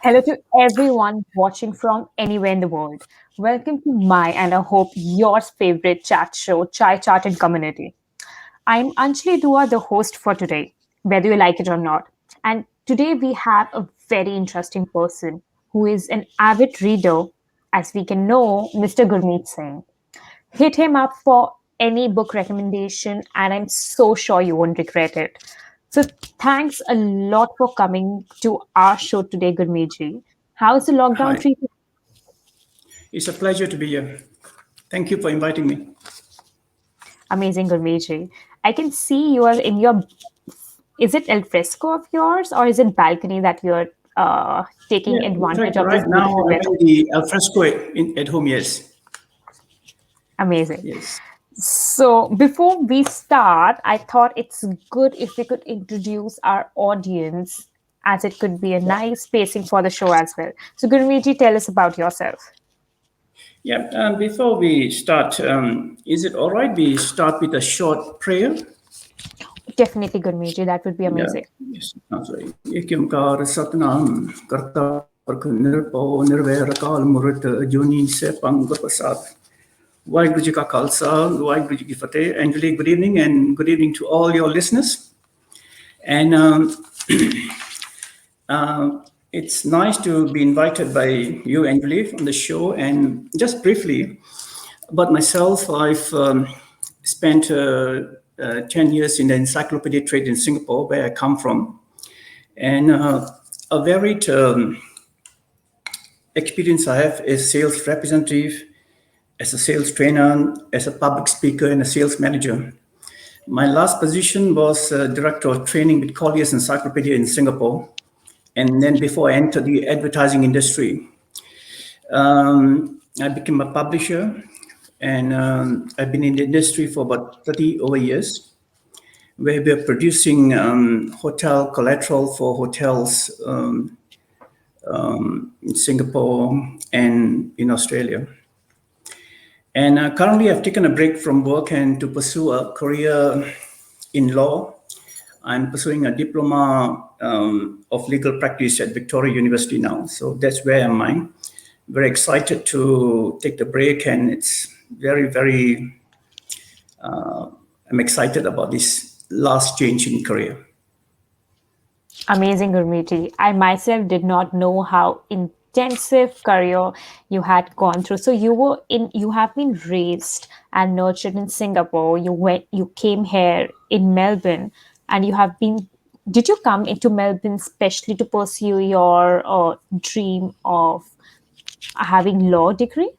Hello to everyone watching from anywhere in the world. Welcome to my and I hope yours favorite chat show, Chai Chat and Community. I'm Anjali Dua, the host for today, whether you like it or not. And today we have a very interesting person who is an avid reader, as we can know, Mr. Gurmit Singh. Hit him up for any book recommendation, and I'm so sure you won't regret it. So, thanks a lot for coming to our show today, Gurmeet. How's the lockdown Hi, treating? it's a pleasure to be here. Thank you for inviting me. Amazing, Gurmeet. I can see you are in your. Is it el fresco of yours, or is it balcony that you're taking Yeah, in advantage fact, of right this now beautiful I'm weather? in the alfresco at home. Yes, Amazing. yes, So, before we start, I thought it's good if we could introduce our audience, as it could be a yeah, nice spacing for the show as well. So, Gurmeet, tell us about yourself. yeah. Before we start, is it all right? We start with a short prayer. Definitely, Gurmeet, that would be Yeah, amazing. yes. Sorry. Ekimkar Satnam Karta Purkh Nirpo Nirvair Akal Murut Juni Sepang Gurprasad. Waheguru Ji Ka Khalsa, Waheguru Ji Ki Fateh. Anjali, good evening, and good evening to all your listeners. And it's nice to be invited by you, Anjali, on the show. And just briefly about myself, I've spent 10 years in the encyclopedia trade in Singapore, where I come from. And a varied experience I have as sales representative, as a sales trainer, as a public speaker, and a sales manager. My last position was director of training with Collier's Encyclopedia in Singapore. And then before I entered the advertising industry, I became a publisher, and I've been in the industry for about 30 over years, where we're producing hotel collateral for hotels in Singapore and in Australia. And currently, I've taken a break from work and to pursue a career in law. I'm pursuing a diploma of legal practice at Victoria University now. So that's where I'm at. Very excited to take the break, and it's very, I'm excited about this last change in career. Amazing, Gurmeet. I myself did not know how intensive career you had gone through. So you have been raised and nurtured in Singapore. You came here in Melbourne, and you have been. Did you come into Melbourne specially to pursue your dream of having law degree?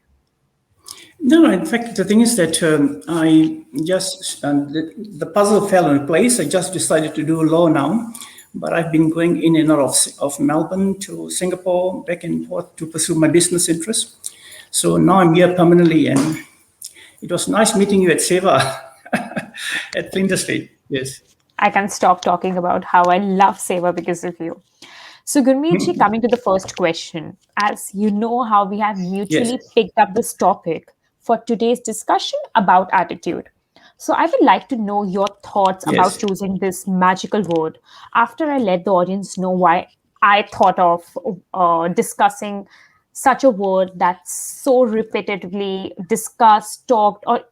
No, in fact, the thing is that I just, the puzzle fell in place. I just decided to do law now. But I've been going in and out of Melbourne to Singapore, back and forth to pursue my business interests. So now I'm here permanently, and it was nice meeting you at Seva at Flinders Street. Yes. I can stop talking about how I love Seva because of you. So, Gurmeet, coming to the first question, as you know how we have Yes. mutually picked up this topic for today's discussion about attitude. So, I would like to know your thoughts about Yes. choosing this magical word after I let the audience know why I thought of discussing such a word that's so repetitively discussed, talked, or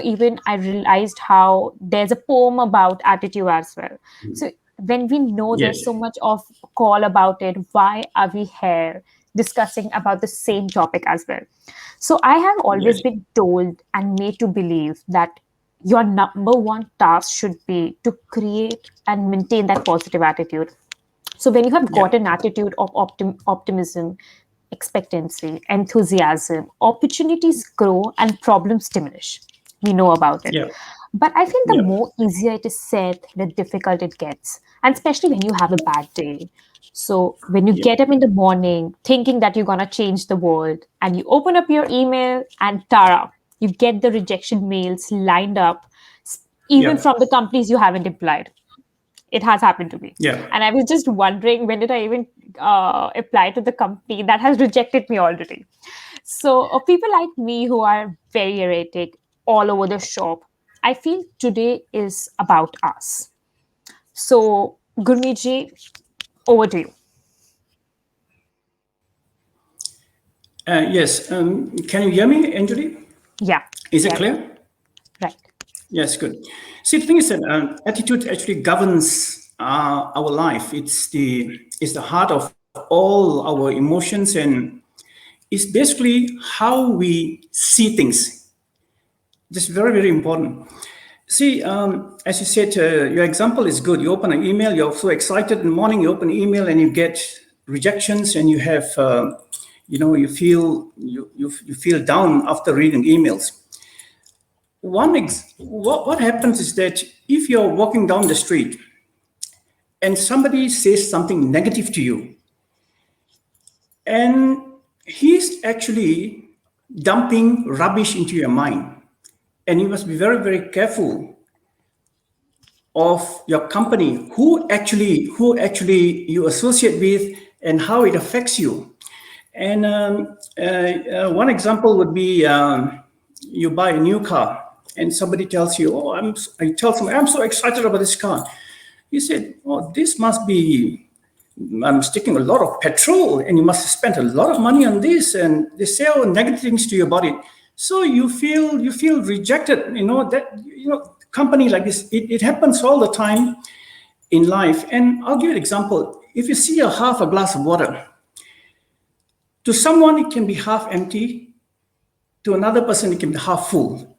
even I realized how there's a poem about attitude as well. So when we know there's Yes. so much of call about it, why are we here discussing about the same topic as well? So I have always Yes. been told and made to believe that your number one task should be to create and maintain that positive attitude. So when you have Yeah. got an attitude of optimism, expectancy, enthusiasm, opportunities grow and problems diminish. We know about it. Yeah. But I feel the Yeah. more easier it is said, the difficult it gets. And especially when you have a bad day. So when you Yeah. get up in the morning thinking that you're gonna change the world and you open up your email and tara, you get the rejection mails lined up, even Yeah. from the companies you haven't applied. It has happened to me. Yeah. And I was just wondering, when did I even apply to the company that has rejected me already? So, people like me who are very erratic all over the shop, I feel today is about us. So, Gurmeet ji, over to you. Yes. Can you hear me, Anjali? Yeah, Is it yeah, clear? right. Yes, good. See, the thing is that attitude actually governs our life. It's the heart of all our emotions, and it's basically how we see things. This is very, very important. See, as you said, your example is good. You open an email, you're so excited in the morning, you open an email and you get rejections, and you have, you feel down after reading emails. What happens is that if you're walking down the street and somebody says something negative to you, and he's actually dumping rubbish into your mind, and you must be very, very careful of your company, who actually you associate with, and how it affects you. And one example would be you buy a new car, and somebody tells you, "Oh, I tell somebody, I'm so excited about this car." You said, "Oh, this must be. I'm sticking a lot of petrol, and you must have spent a lot of money on this." And they say all negative things to you about it. So you feel rejected. Company like this, it happens all the time in life. And I'll give you an example. If you see a half a glass of water, to someone it can be half empty, to another person it can be half full.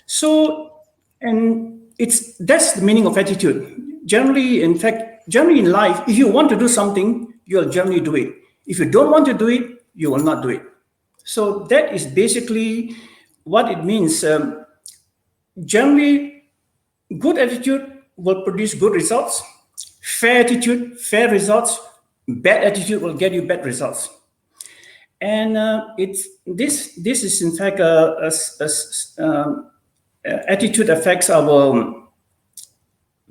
So, and it's that's the meaning of attitude. Generally, in fact, generally in life, if you want to do something, you'll generally do it. If you don't want to do it, you will not do it. So that is basically what it means. Generally, good attitude will produce good results. Fair attitude, fair results. Bad attitude will get you bad results. And it's this is in fact attitude affects our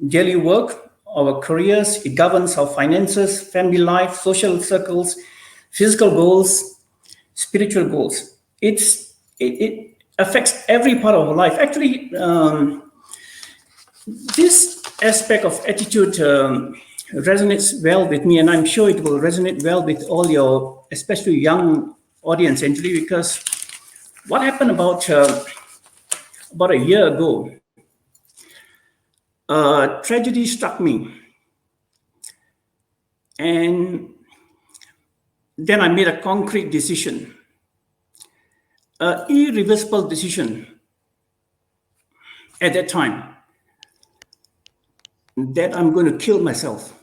daily work, our careers. It governs our finances, family life, social circles, physical goals, spiritual goals. It affects every part of our life. Actually, this aspect of attitude resonates well with me, and I'm sure it will resonate well with all your, especially young audience, Anjali, because what happened about a year ago, tragedy struck me, and then I made a concrete decision, an irreversible decision at that time, that I'm going to kill myself.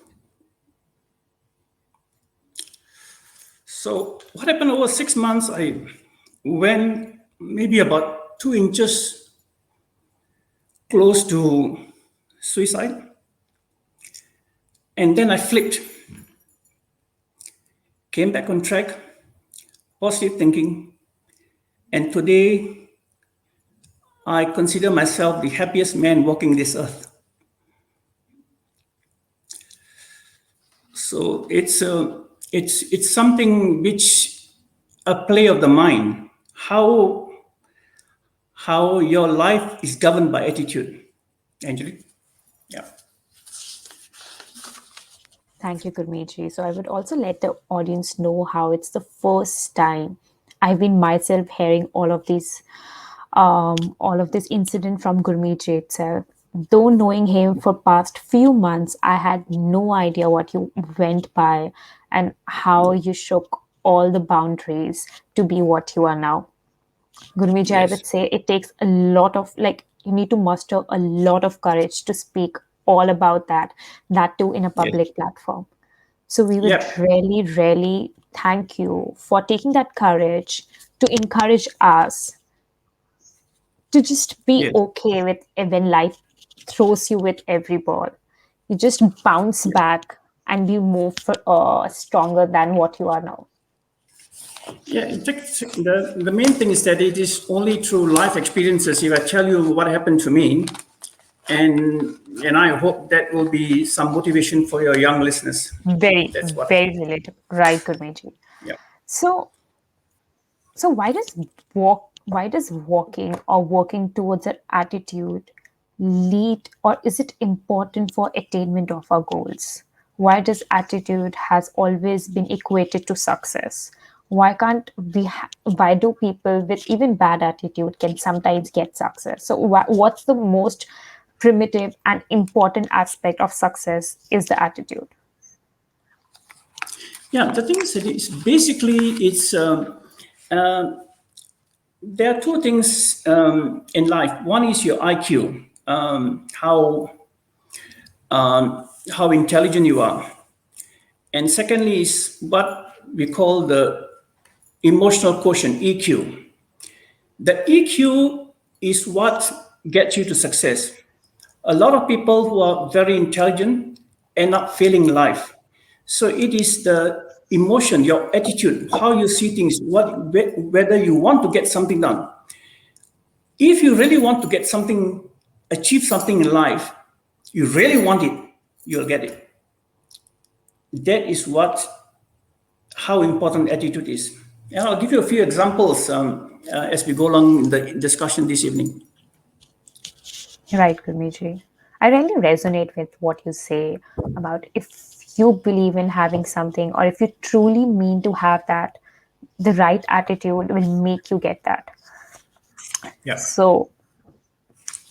So what happened over 6 months? I went maybe about 2 inches close to suicide, and then I flipped, came back on track, positive thinking, and today I consider myself the happiest man walking this earth. So it's something which a play of the mind. How your life is governed by attitude, Angelique. Yeah. Thank you, Gurmeet. So I would also let the audience know how it's the first time I've been myself hearing all of this incident from Gurmeet itself. Though knowing him for past few months, I had no idea what you went by and how you shook all the boundaries to be what you are now. Gurmeet, I Yes. would say it takes a lot of you need to muster a lot of courage to speak all about that too in a Yes. public platform. So we would Yep. really, really thank you for taking that courage to encourage us to just be Yes. okay with when life throws you with every ball. You just bounce Yes. back and you move for, stronger than what you are now. Yeah. In fact, the main thing is that it is only through life experiences. If I tell you what happened to me, and and I hope that will be some motivation for your young listeners. Very, That's what I very think. relatable. Right, Gurmeet. Yeah. So, so why does walking or working towards an attitude lead, or is it important for attainment of our goals? Why does attitude has always been equated to success? why do people with even bad attitude can sometimes get success? So what's the most primitive and important aspect of success is the attitude. Yeah, the thing is, it's basically uh, there are two things in life. One is your IQ, how intelligent you are, and secondly is what we call the emotional quotient (EQ). The EQ is what gets you to success. A lot of people who are very intelligent end up failing life. So it is the emotion, your attitude, how you see things, whether you want to get something done. If you really want to get something, achieve something in life, you really want it, you'll get it. That is what how important attitude is. And I'll give you a few examples as we go along in the discussion this evening. Right, Gurmiji. I really resonate with what you say about if you believe in having something or if you truly mean to have that, the right attitude will make you get that. Yeah. So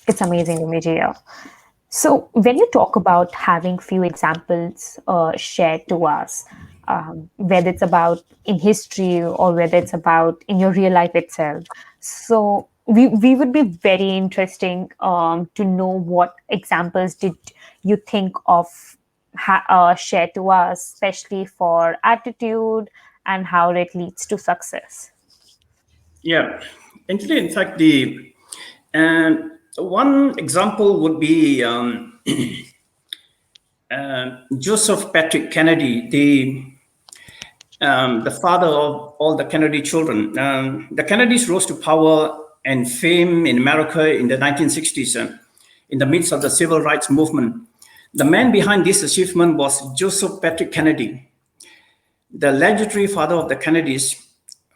it's amazing, Gurmiji. Yeah. So, when you talk about having few examples shared to us, whether it's about in history or whether it's about in your real life itself, so we would be very interesting to know what examples did you think of share to us, especially for attitude and how it leads to success. Yeah. Actually, in fact, the one example would be Joseph Patrick Kennedy, the father of all the Kennedy children. The Kennedys rose to power and fame in America in the 1960s, in the midst of the civil rights movement. The man behind this achievement was Joseph Patrick Kennedy, the legendary father of the Kennedys,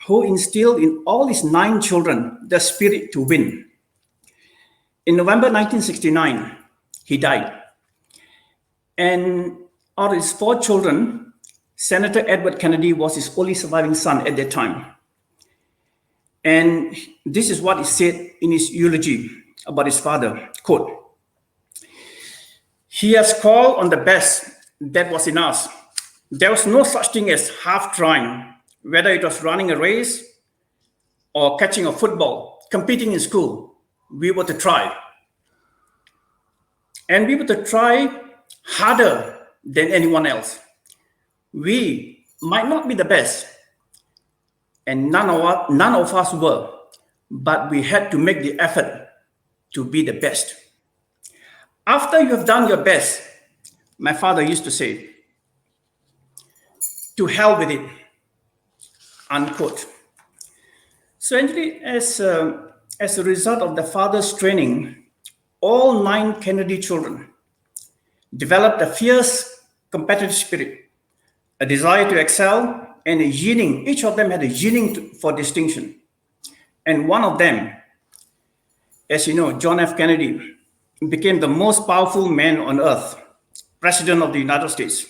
who instilled in all his 9 children the spirit to win. In November 1969, he died. And out of his 4 children, Senator Edward Kennedy was his only surviving son at that time. And this is what he said in his eulogy about his father, quote, "He has called on the best that was in us. There was no such thing as half trying, whether it was running a race or catching a football, competing in school. We were to try. And we were to try harder than anyone else. We might not be the best, and none of us were, but we had to make the effort to be the best. After you have done your best," my father used to say, "to hell with it," unquote. So, actually, as a result of the father's training, all 9 Kennedy children developed a fierce competitive spirit, a desire to excel, and a yearning. Each of them had a yearning for distinction. And one of them, as you know, John F. Kennedy, became the most powerful man on earth, President of the United States.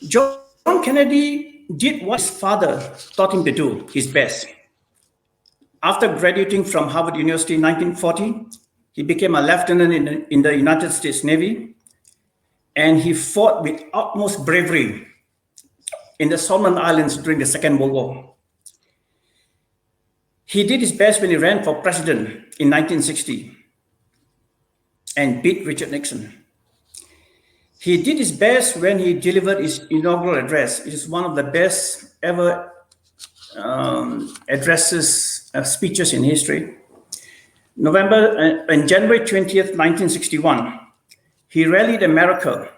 John Kennedy did what his father taught him to do, his best. After graduating from Harvard University in 1940, he became a lieutenant in the United States Navy, and he fought with utmost bravery in the Solomon Islands during the Second World War. He did his best when he ran for president in 1960 and beat Richard Nixon. He did his best when he delivered his inaugural address. It is one of the best ever speeches in history. On January 20th, 1961, he rallied America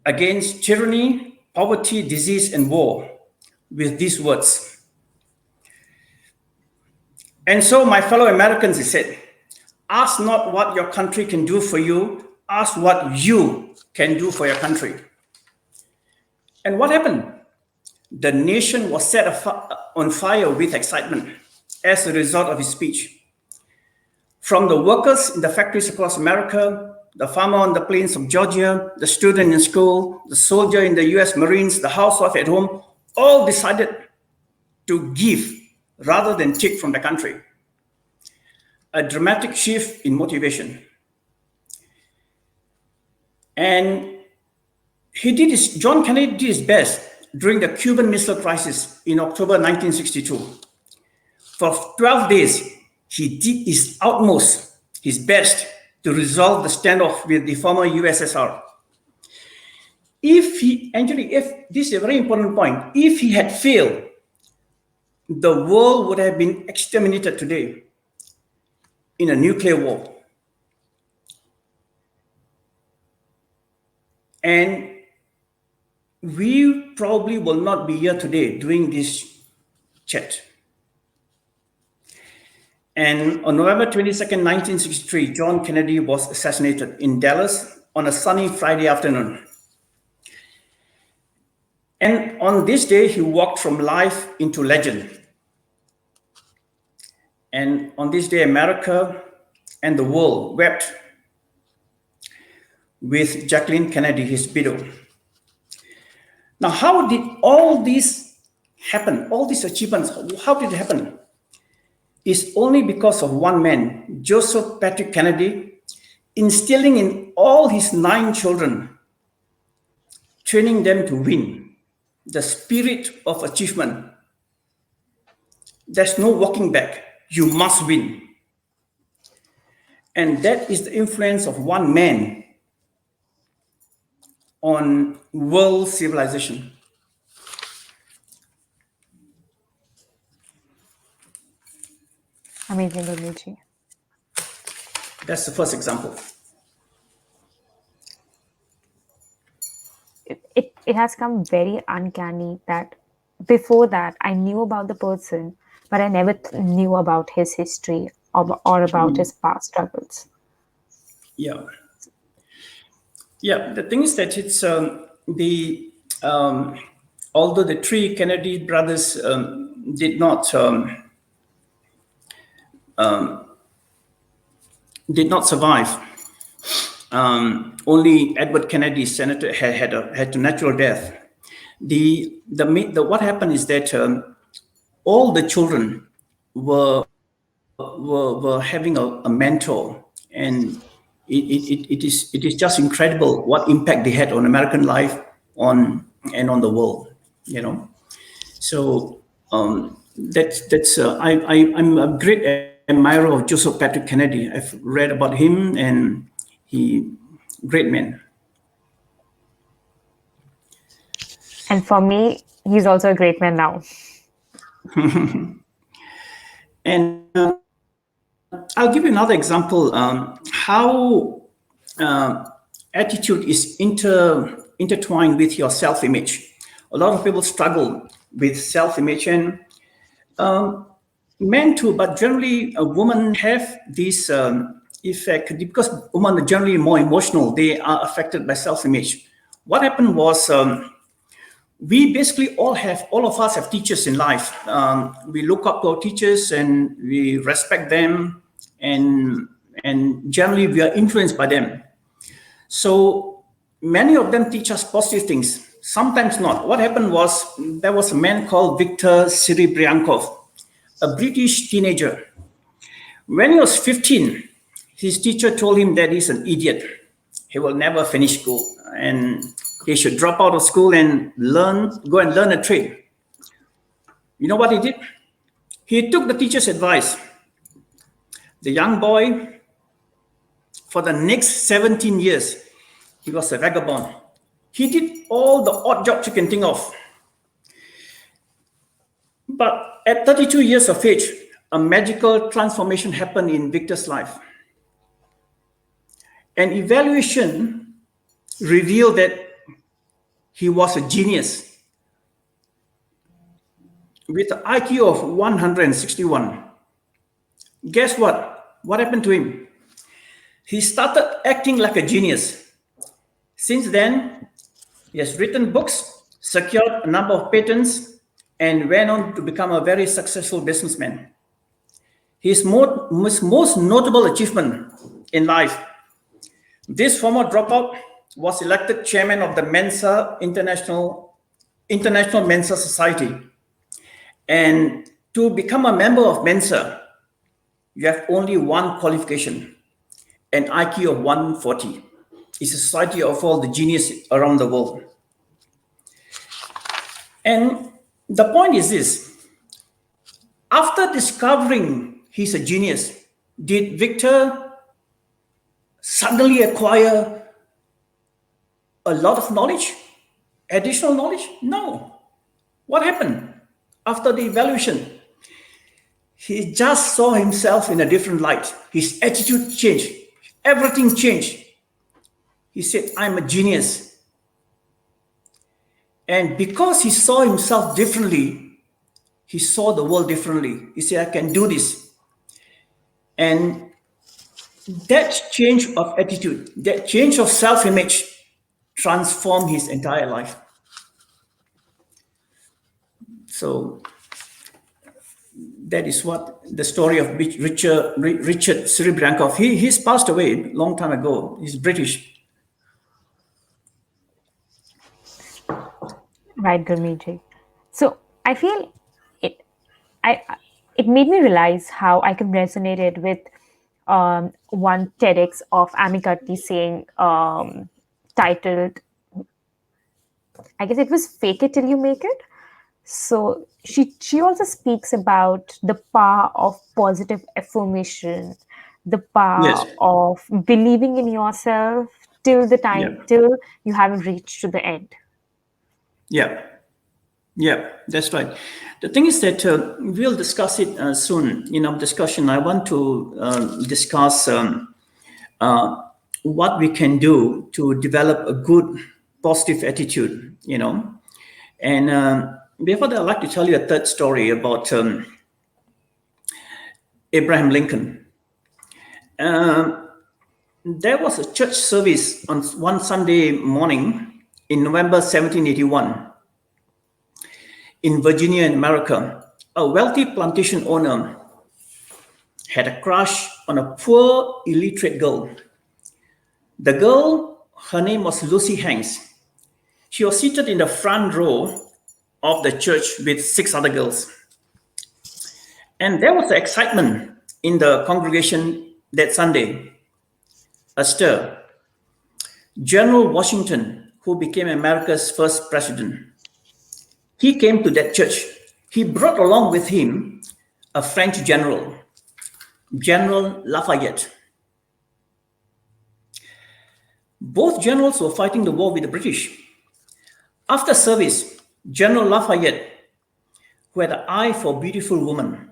against tyranny, poverty, disease, and war with these words. "And so, my fellow Americans," he said, "ask not what your country can do for you, ask what you can do for your country." And what happened? The nation was set on fire with excitement as a result of his speech. From the workers in the factories across America the farmer on the plains of Georgia, the student in school, the soldier in the US Marines, the housewife at home, all decided to give rather than take from the country. A dramatic shift in motivation. And John Kennedy did his best during the Cuban Missile Crisis in October 1962. For 12 days, he did his utmost, his best, to resolve the standoff with the former USSR. If this is a very important point, if he had failed, the world would have been exterminated today in a nuclear war. And we probably will not be here today doing this chat. And on November 22nd, 1963, John Kennedy was assassinated in Dallas on a sunny Friday afternoon. And on this day, he walked from life into legend. And on this day, America and the world wept with Jacqueline Kennedy, his widow. Now, how did all this happen? All these achievements, how did it happen? It's only because of one man, Joseph Patrick Kennedy, instilling in all his 9 children, training them to win, the spirit of achievement. There's no walking back. You must win. And that is the influence of one man on world civilization. Amazing, Gurmit. That's the first example. It has come very uncanny that before that I knew about the person, but I never knew about his history or about his past struggles. Yeah. Yeah, the thing is that it's although the 3 Kennedy brothers did not survive. Only Edward Kennedy, senator, had a natural death. What happened is that all the children were having a mentor, and it is just incredible what impact they had on American life on the world. So I'm a great admirer of Joseph Patrick Kennedy. I've read about him, and great man. And for me, he's also a great man now. And I'll give you another example how attitude is intertwined with your self-image. A lot of people struggle with self-image, and men too, but generally women have this effect because women are generally more emotional. They are affected by self-image. What happened was we basically all of us have teachers in life. We look up to our teachers and we respect them, and generally we are influenced by them. So many of them teach us positive things, sometimes not. What happened was there was a man called Viktor Serebryankov, a British teenager. When he was 15, his teacher told him that he's an idiot. He will never finish school, and he should drop out of school and go and learn a trade. You know what he did? He took the teacher's advice. The young boy, for the next 17 years, he was a vagabond. He did all the odd jobs you can think of. But at 32 years of age, a magical transformation happened in Victor's life. An evaluation revealed that he was a genius with an IQ of 161. Guess what? What happened to him? He started acting like a genius. Since then, he has written books, secured a number of patents, and went on to become a very successful businessman. His most notable achievement in life This former dropout was elected chairman of the International Mensa Society. And to become a member of Mensa, you have only one qualification, an IQ of 140. It's a society of all the genius around the world. And the point is this: after discovering he's a genius, did Victor suddenly acquire a lot of knowledge, additional knowledge? No. What happened after the evaluation? He just saw himself in a different light. His attitude changed. Everything changed. He said, I'm a genius. And because he saw himself differently, he saw the world differently. He said, I can do this. And that change of attitude, that change of self image transformed his entire life. So that is what the story of Richard Sribrankov. He's passed away a long time ago. He's British. Right, Gurmit. So I feel it. I it made me realize how I can resonate it with one TEDx of Amikati saying, titled, I guess it was "Fake It Till You Make It." So she also speaks about the power of positive affirmation, the Yes. power of believing in yourself till the Yeah. time till you haven't reached to the end. Yeah. Yeah. That's right. The thing is that we'll discuss it soon in our discussion. I want to discuss what we can do to develop a good positive attitude, And before that, I'd like to tell you a third story about Abraham Lincoln. There was a church service on one Sunday morning in November 1781 in Virginia, in America. A wealthy plantation owner had a crush on a poor illiterate girl. The girl, her name was Lucy Hanks. She was seated in the front row of the church with six other girls. And there was excitement in the congregation that Sunday. A stir. General Washington, who became America's first president, he came to that church. He brought along with him a French general, General Lafayette. Both generals were fighting the war with the British. After service, General Lafayette, who had an eye for beautiful women,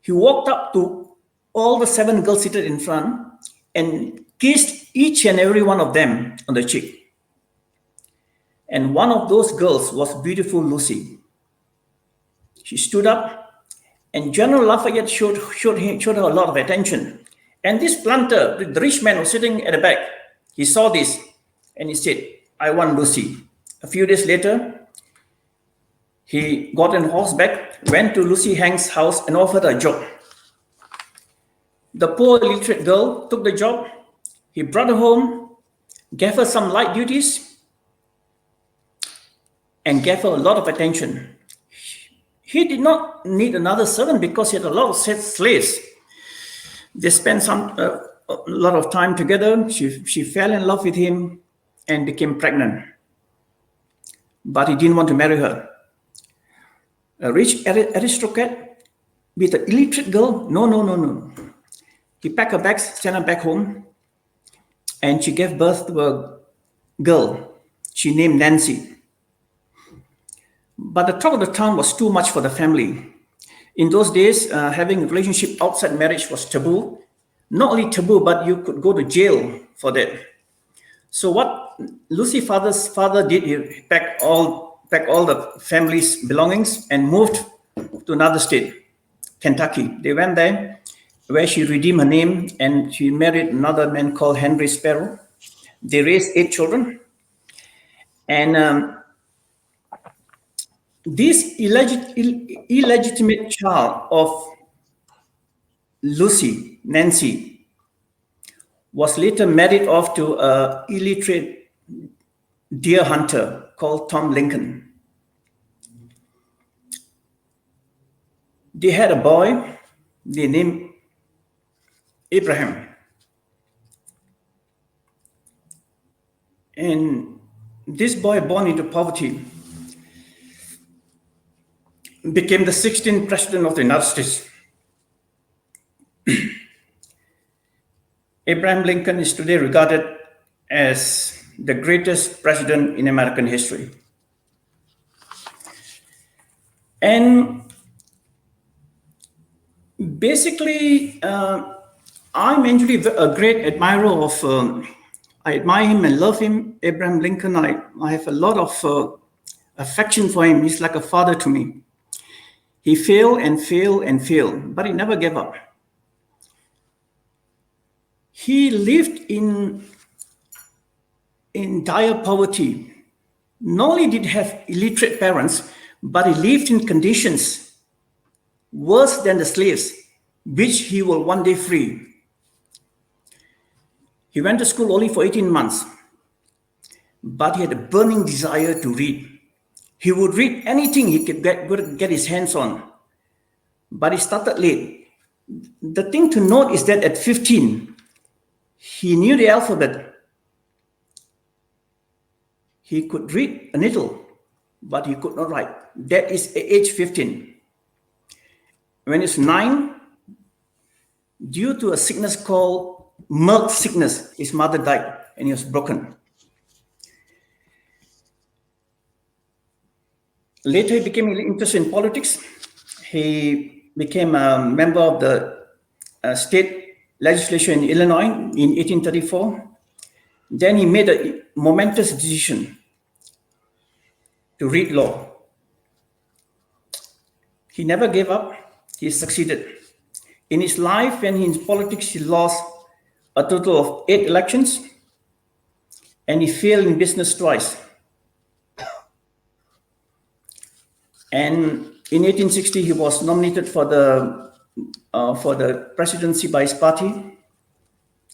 he walked up to all the seven girls seated in front and kissed each and every one of them on the cheek. And one of those girls was beautiful Lucy. She stood up, and General Lafayette showed her a lot of attention. And this planter, the rich man, was sitting at the back. He saw this, and he said, I want Lucy. A few days later, he got on horseback, went to Lucy Hanks' house, and offered her a job. The poor illiterate girl took the job. He brought her home, gave her some light duties, and gave her a lot of attention. He did not need another servant because he had a lot of slaves. They spent a lot of time together. She fell in love with him and became pregnant. But he didn't want to marry her. A rich aristocrat with an illiterate girl? No, no, no, no. He packed her bags, sent her back home, and she gave birth to a girl. She named Nancy. But the talk of the town was too much for the family. In those days, having a relationship outside marriage was taboo. Not only taboo, but you could go to jail for that. So what Lucy's father did, he packed all the family's belongings and moved to another state, Kentucky. They went there, where she redeemed her name, and she married another man called Henry Sparrow. They raised 8 children. And this illegitimate child of Lucy, Nancy, was later married off to a illiterate deer hunter called Tom Lincoln. They had a boy, they named Abraham. And this boy, born into poverty, became the 16th president of the United States. Abraham Lincoln is today regarded as the greatest president in American history. And basically, I'm actually a great admirer of, I admire him and love him, Abraham Lincoln. I have a lot of affection for him. He's like a father to me. He failed and failed and failed, but he never gave up. He lived in dire poverty. Not only did he have illiterate parents, but he lived in conditions worse than the slaves, which he will one day free. He went to school only for 18 months, but he had a burning desire to read. He would read anything he could get his hands on, but he started late. The thing to note is that at 15, he knew the alphabet. He could read a little, but he could not write. That is age 15. When he's 9, due to a sickness called milk sickness, his mother died and he was broken. Later, he became interested in politics. He became a member of the state legislature in Illinois in 1834. Then he made a momentous decision to read law. He never gave up. He succeeded. In his life and in politics, he lost a total of 8 elections, and he failed in business twice. And in 1860, he was nominated for the presidency by his party,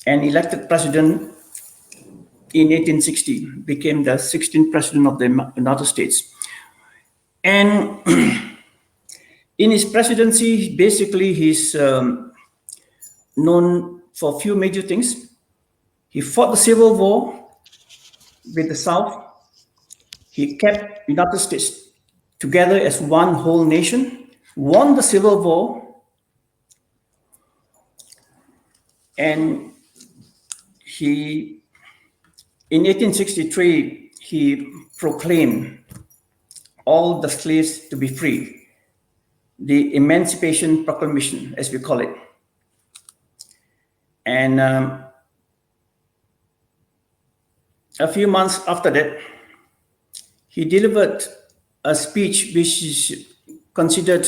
and elected president in 1860, became the 16th president of the United States. And in his presidency, basically, he's known for a few major things. He fought the Civil War with the South. He kept United States together as one whole nation, won the Civil War, and in 1863, he proclaimed all the slaves to be free, the Emancipation Proclamation, as we call it. And a few months after that, he delivered a speech which is considered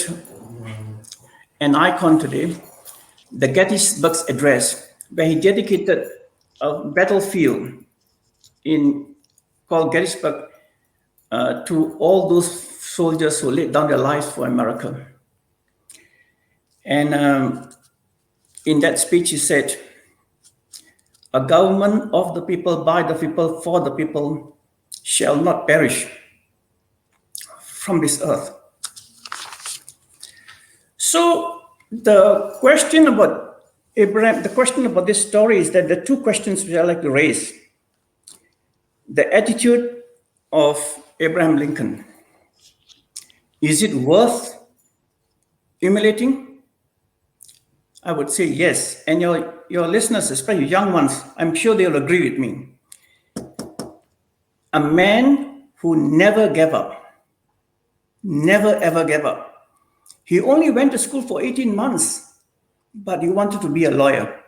an icon today, the Gettysburg Address, where he dedicated a battlefield called Gettysburg to all those soldiers who laid down their lives for America. And in that speech, he said, "A government of the people, by the people, for the people, shall not perish from this earth." So the question about Abraham, the question about this story is that the two questions which I like to raise. The attitude of Abraham Lincoln. Is it worth emulating? I would say yes. And your listeners, especially young ones, I'm sure they'll agree with me. A man who never gave up. Never ever gave up. He only went to school for 18 months, but he wanted to be a lawyer.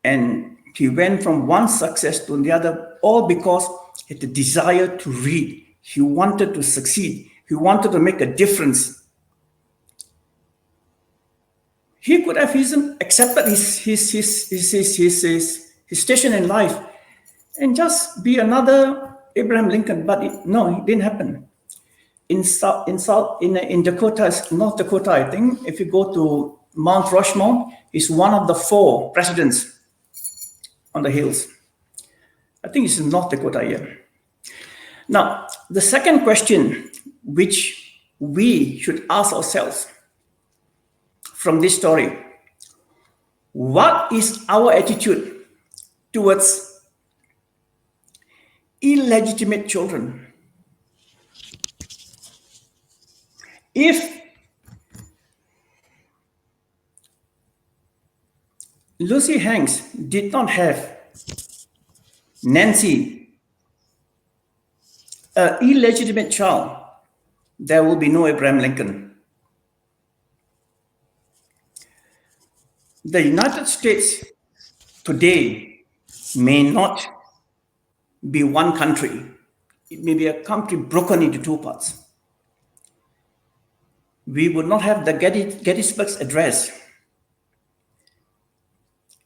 And he went from one success to the other, all because he had the desire to read. He wanted to succeed. He wanted to make a difference. He could have accepted his station in life and just be another Abraham Lincoln, but no, it didn't happen. In Dakota, North Dakota, I think, if you go to Mount Rushmore, he's one of the 4 presidents on the hills. I think it's in North Dakota, yeah. Now, the second question which we should ask ourselves from this story, what is our attitude towards illegitimate children? If Lucy Hanks did not have Nancy, an illegitimate child, there will be no Abraham Lincoln. The United States today may not be one country. It may be a country broken into two parts. We would not have the Gettysburg Address,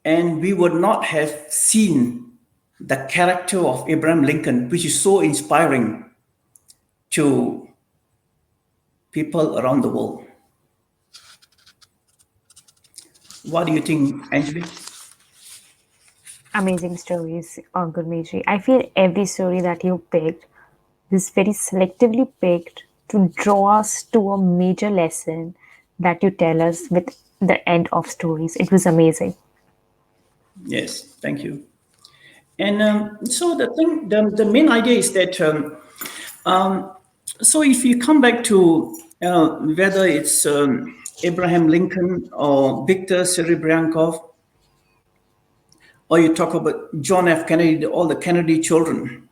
and we would not have seen the character of Abraham Lincoln, which is so inspiring to people around the world. What do you think, Anjali? Amazing stories, Gurmit. I feel every story that you picked was very selectively picked to draw us to a major lesson that you tell us with the end of stories. It was amazing. Yes, thank you. And so the main idea is that um, so if you come back to whether it's Abraham Lincoln or Victor Serebryankov, or you talk about John F. Kennedy, all the Kennedy children,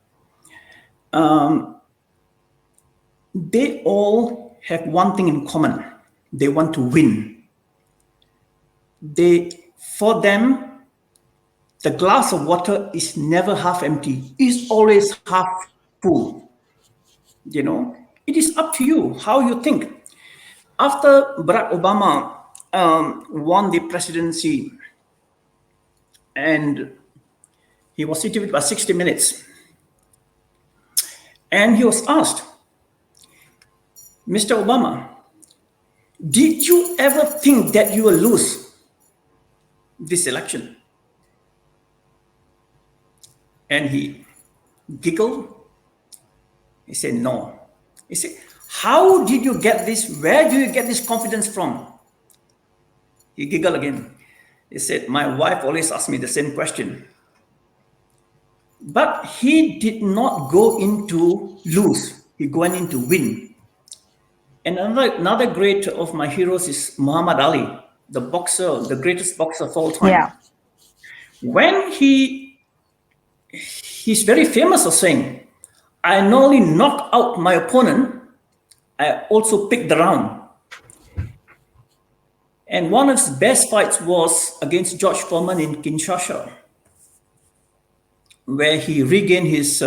they all have one thing in common: they want to win. For them, the glass of water is never half empty; it's always half full. It is up to you how you think. After Barack Obama won the presidency, and he was interviewed by 60 Minutes, and he was asked, Mr. Obama, did you ever think that you will lose this election? And he giggled. He said, no. He said, how did you get this? Where do you get this confidence from? He giggled again. He said, my wife always asks me the same question. But he did not go into lose. He went into win. And another great of my heroes is Muhammad Ali, the boxer, the greatest boxer of all time. Yeah. When he's very famous for saying, I not only knocked out my opponent, I also picked the round. And one of his best fights was against George Foreman in Kinshasa, where he regained his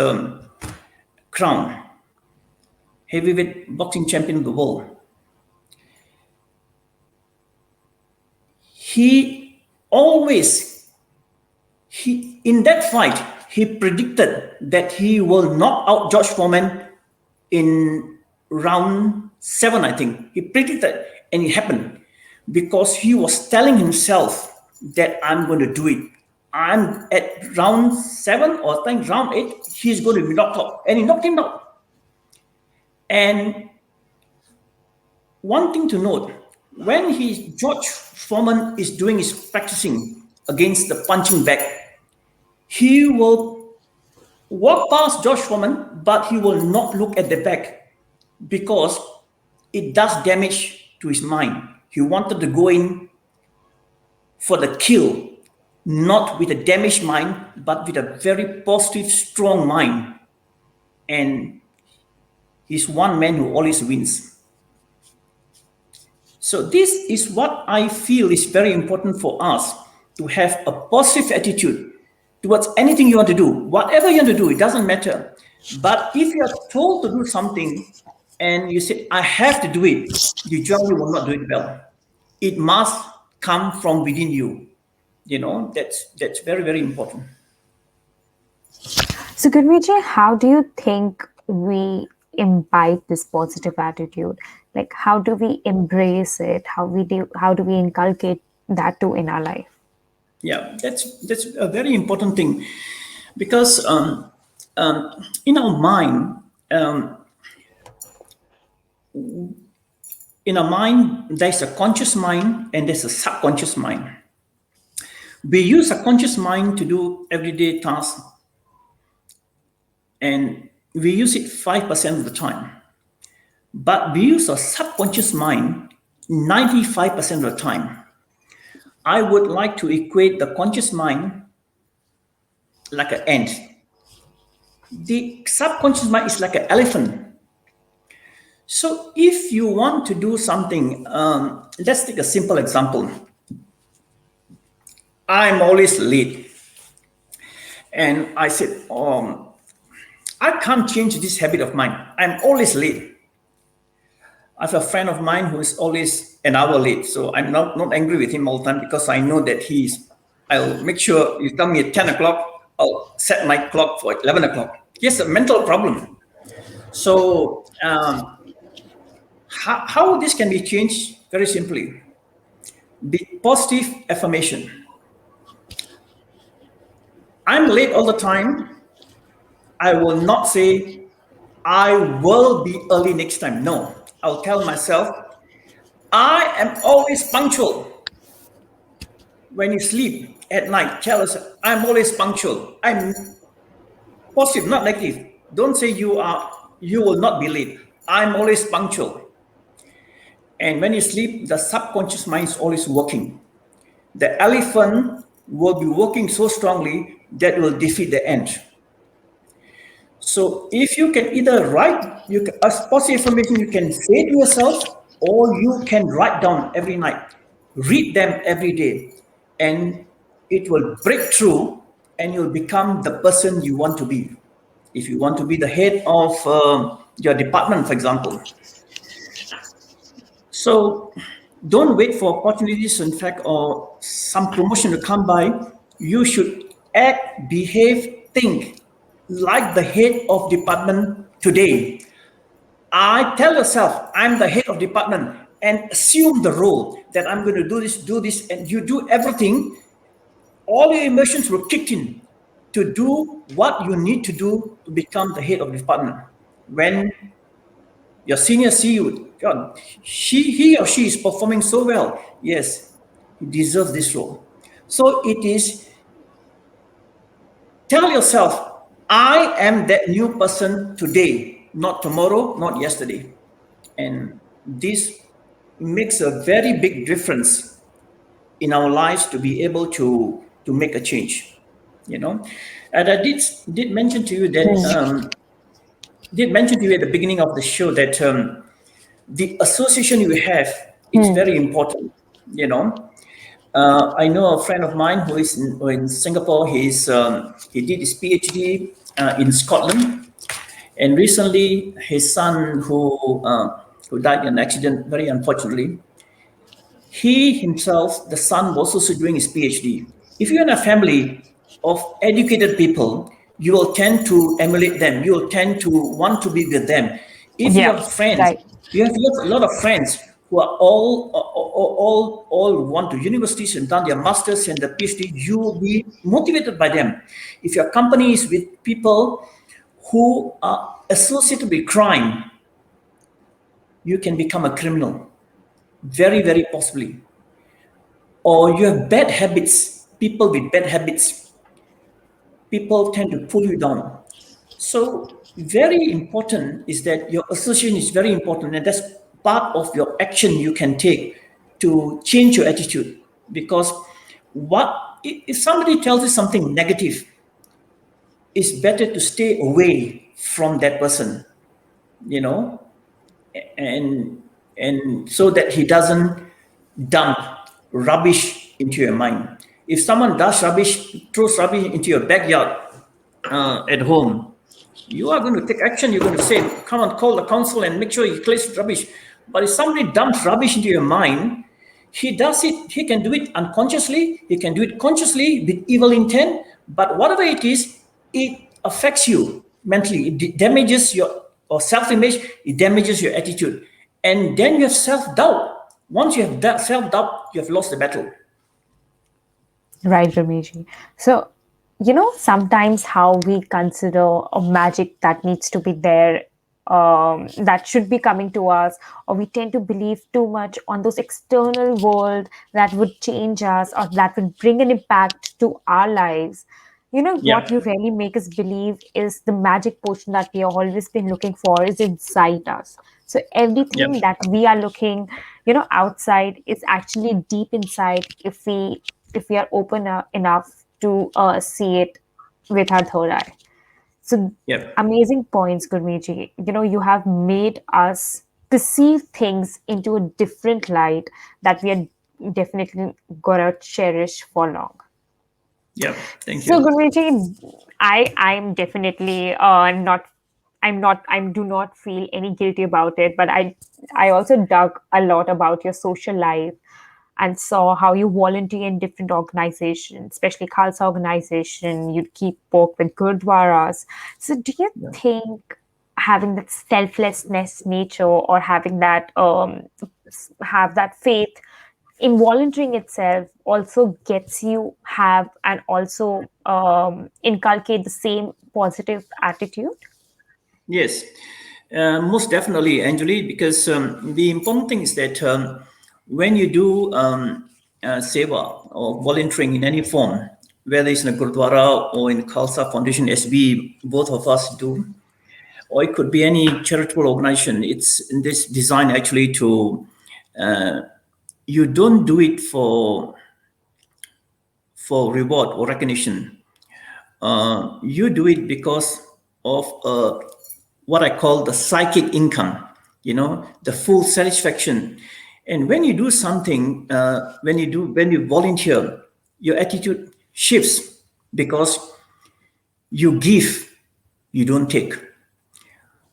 crown, heavyweight boxing champion of the world. In that fight, he predicted that he will knock out George Foreman in round 7, I think. He predicted, and it happened because he was telling himself that I'm going to do it. I'm at round 7 or I think round 8, he's going to be knocked out. And he knocked him out. And one thing to note, when George Foreman is doing his practicing against the punching bag, he will walk past George Foreman, but he will not look at the back because it does damage to his mind. He wanted to go in for the kill, not with a damaged mind, but with a very positive, strong mind. And he's one man who always wins. So this is what I feel is very important for us, to have a positive attitude towards anything you want to do. Whatever you want to do, it doesn't matter. But if you are told to do something and you say, I have to do it, you generally will not do it well. It must come from within you. That's very, very important. So, Gurmit, how do you think we imbibe this positive attitude? Like, how do we embrace it? How do we inculcate that too in our life? Yeah, that's a very important thing because in our mind, um, in our mind, there's a conscious mind and there's a subconscious mind. We use a conscious mind to do everyday tasks, and we use it 5% of the time. But we use a subconscious mind 95% of the time. I would like to equate the conscious mind like an ant. The subconscious mind is like an elephant. So if you want to do something, let's take a simple example. I'm always late. And I said, I can't change this habit of mine. I'm always late. I have a friend of mine who is always an hour late. So I'm not angry with him all the time because I know that I'll make sure you tell me at 10 o'clock, I'll set my clock for 11 o'clock. He has a mental problem. So how this can be changed? Very simply, the positive affirmation. I'm late all the time. I will not say I will be early next time. No, I'll tell myself I am always punctual. When you sleep at night, tell us I'm always punctual. I'm positive, not negative. Don't say you will not be late. I'm always punctual. And when you sleep, the subconscious mind is always working. The elephant will be working so strongly that will defeat the ant. So if you can either write, as positive affirmation you can say to yourself, or you can write down every night. Read them every day, and it will break through, and you'll become the person you want to be. If you want to be the head of your department, for example. So don't wait for opportunities, in fact, or some promotion to come by. You should act, behave, think like the head of department today. I tell yourself, I'm the head of department and assume the role that I'm going to do this, and you do everything. All your emotions will kick in to do what you need to do to become the head of the department. When your senior see you, God, he or she is performing so well. Yes, he deserves this role. So it is tell yourself, I am that new person today, not tomorrow, not yesterday. And this makes a very big difference in our lives to be able to make a change. You know, and I did mention to you that did mention to you at the beginning of the show that the association you have it's very important. You know, I know a friend of mine who is in Singapore. He did his PhD in Scotland, and recently his son, who died in an accident, very unfortunately, he himself, the son, was also doing his PhD. If you're in a family of educated people, you will tend to emulate them. You will tend to want to be with them. If you Yeah, have friends, right. you have a lot of friends who are all went to universities and done their masters and the PhD. You will be motivated by them. If your company is with people who are associated with crime, you can become a criminal. Very, very possibly. Or you have bad habits, people with bad habits, people tend to pull you down. So, very important is that your association is very important, and that's part of your action you can take to change your attitude. Because what if somebody tells you something negative, it's better to stay away from that person, you know, and so that he doesn't dump rubbish into your mind. If someone throws rubbish into your backyard at home, you are going to take action. You're going to say, come and call the council and make sure he clears rubbish. But if somebody dumps rubbish into your mind, he does it, he can do it unconsciously, he can do it consciously with evil intent, but whatever it is, it affects you mentally. It damages your or self-image, it damages your attitude. And then you have self-doubt. Once you have that self-doubt, you have lost the battle. Right, Rameshi. So, sometimes how we consider a magic that needs to be there, that should be coming to us, or we tend to believe too much on those external world that would change us or that would bring an impact to our lives. What Yep. you really make us believe is the magic potion that we have always been looking for is inside us. So Yep. everything that we are looking, outside is actually deep inside if we are open enough to see it with our third eye. So Yep. amazing points, Gurmiji. You have made us perceive things into a different light that we are definitely gonna cherish for long. Yep. Thank So, you. Gurmeet, I'm definitely not. I do not feel any guilty about it. But I also dug a lot about your social life and saw how you volunteer in different organizations, especially Khalsa organization. You keep work with gurdwaras. So, do you Yeah. think having that selflessness nature or having that have that faith in volunteering itself also gets you have and also inculcate the same positive attitude? Yes, most definitely, Anjali, because the important thing is that when you do seva or volunteering in any form, whether it's in a Gurdwara or in Khalsa Foundation, as we both of us do, or it could be any charitable organization, it's in this design actually to, you don't do it for reward or recognition. You do it because of what I call the psychic income, the full satisfaction. And when you do something, when you volunteer, your attitude shifts because you give, you don't take.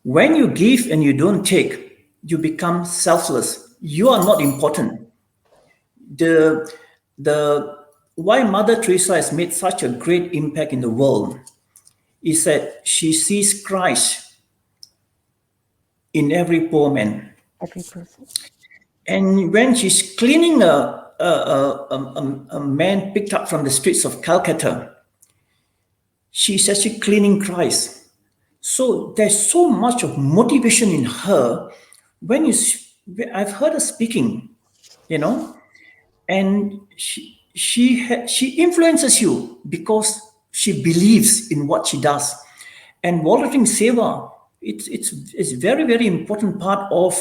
When you give and you don't take, you become selfless. You are not important. The the why Mother Teresa has made such a great impact in the world is that she sees Christ in every poor man. Every person. And when she's cleaning a man picked up from the streets of Calcutta, she's actually cleaning Christ. So there's so much of motivation in her. When I've heard her speaking, you know, and she influences you because she believes in what she does. And volunteering seva, it's very very important part of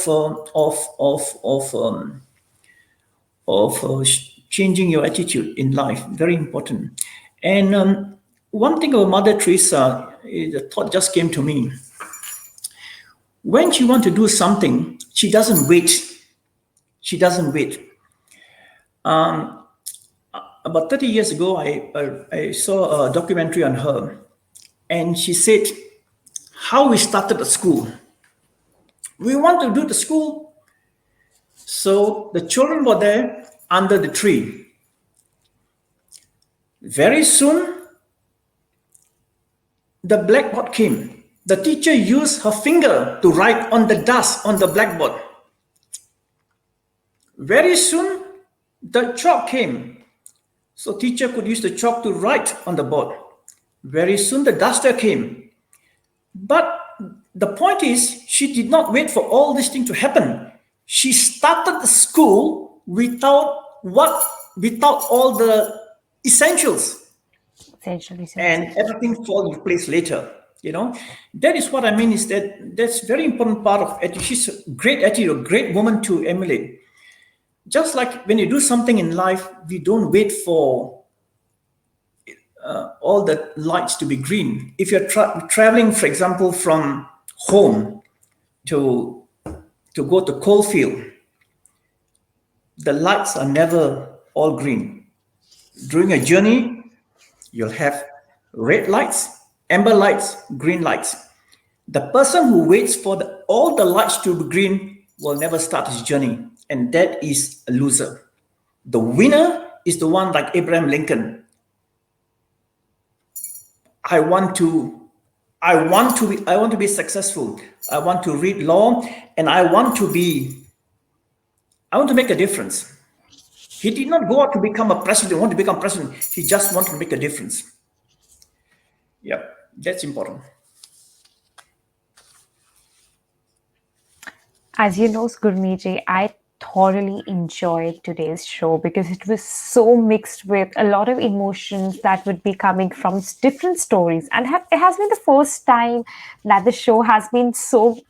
changing your attitude in life. Very important. And one thing about Mother Teresa, the thought just came to me. When she wants to do something, she doesn't wait. She doesn't wait. About 30 years ago, I saw a documentary on her, and she said how we started the school. We want to do the school, so the children were there under the tree. Very soon, the blackboard came. The teacher used her finger to write on the dust on the blackboard. Very soon, the chalk came. So teacher could use the chalk to write on the board. Very soon, the duster came. But the point is, she did not wait for all these things to happen. She started the school without all the essentials, Essential and resources. everything fall into place later. That is what I mean. Is that's very important part of attitude. She's a great attitude, a great woman to emulate. Just like when you do something in life, we don't wait for all the lights to be green. If you're traveling, for example, from home to go to coalfield, the lights are never all green. During a journey, you'll have red lights, amber lights, green lights. The person who waits for all the lights to be green will never start his journey, and that is a loser. The winner is the one like Abraham Lincoln. I want to I want to be successful. I want to read law, and I want to make a difference. He did not go out to become a president, want to become president. He just wanted to make a difference. Yeah, that's important. As you know, Gurmiji, I thoroughly enjoyed today's show because it was so mixed with a lot of emotions that would be coming from different stories. And it has been the first time that the show has been so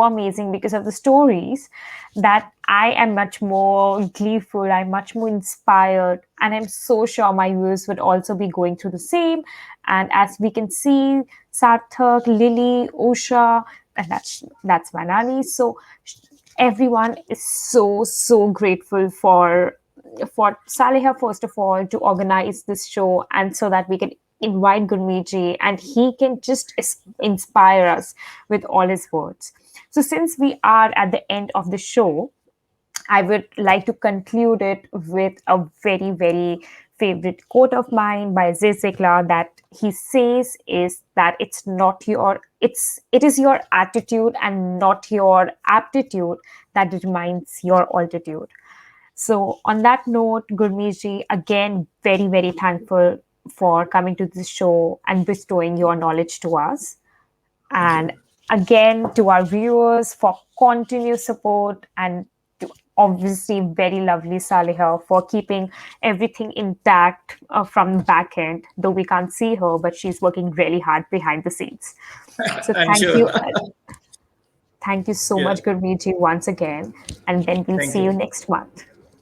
amazing because of the stories that I am much more gleeful, I'm much more inspired, and I'm so sure my viewers would also be going through the same. And as we can see, Sarthak, Lily, Usha, and that's Manani. So everyone is so grateful for Saleha first of all to organize this show, and so that we can invite Gurmiji and he can just inspire us with all his words. So since we are at the end of the show, I would like to conclude it with a very favorite quote of mine by Zizekla that he says is that it is your attitude and not your aptitude that determines your altitude. So on that note, Gurmiji, again, very thankful for coming to this show and bestowing your knowledge to us. Thank And you. again, to our viewers for continuous support, and to obviously very lovely Saliha for keeping everything intact from the back end, though we can't see her, but she's working really hard behind the scenes. So I'm sure. thank you so Yeah. much, Gurmeet ji, once again, and then we'll Thank see you you. next month.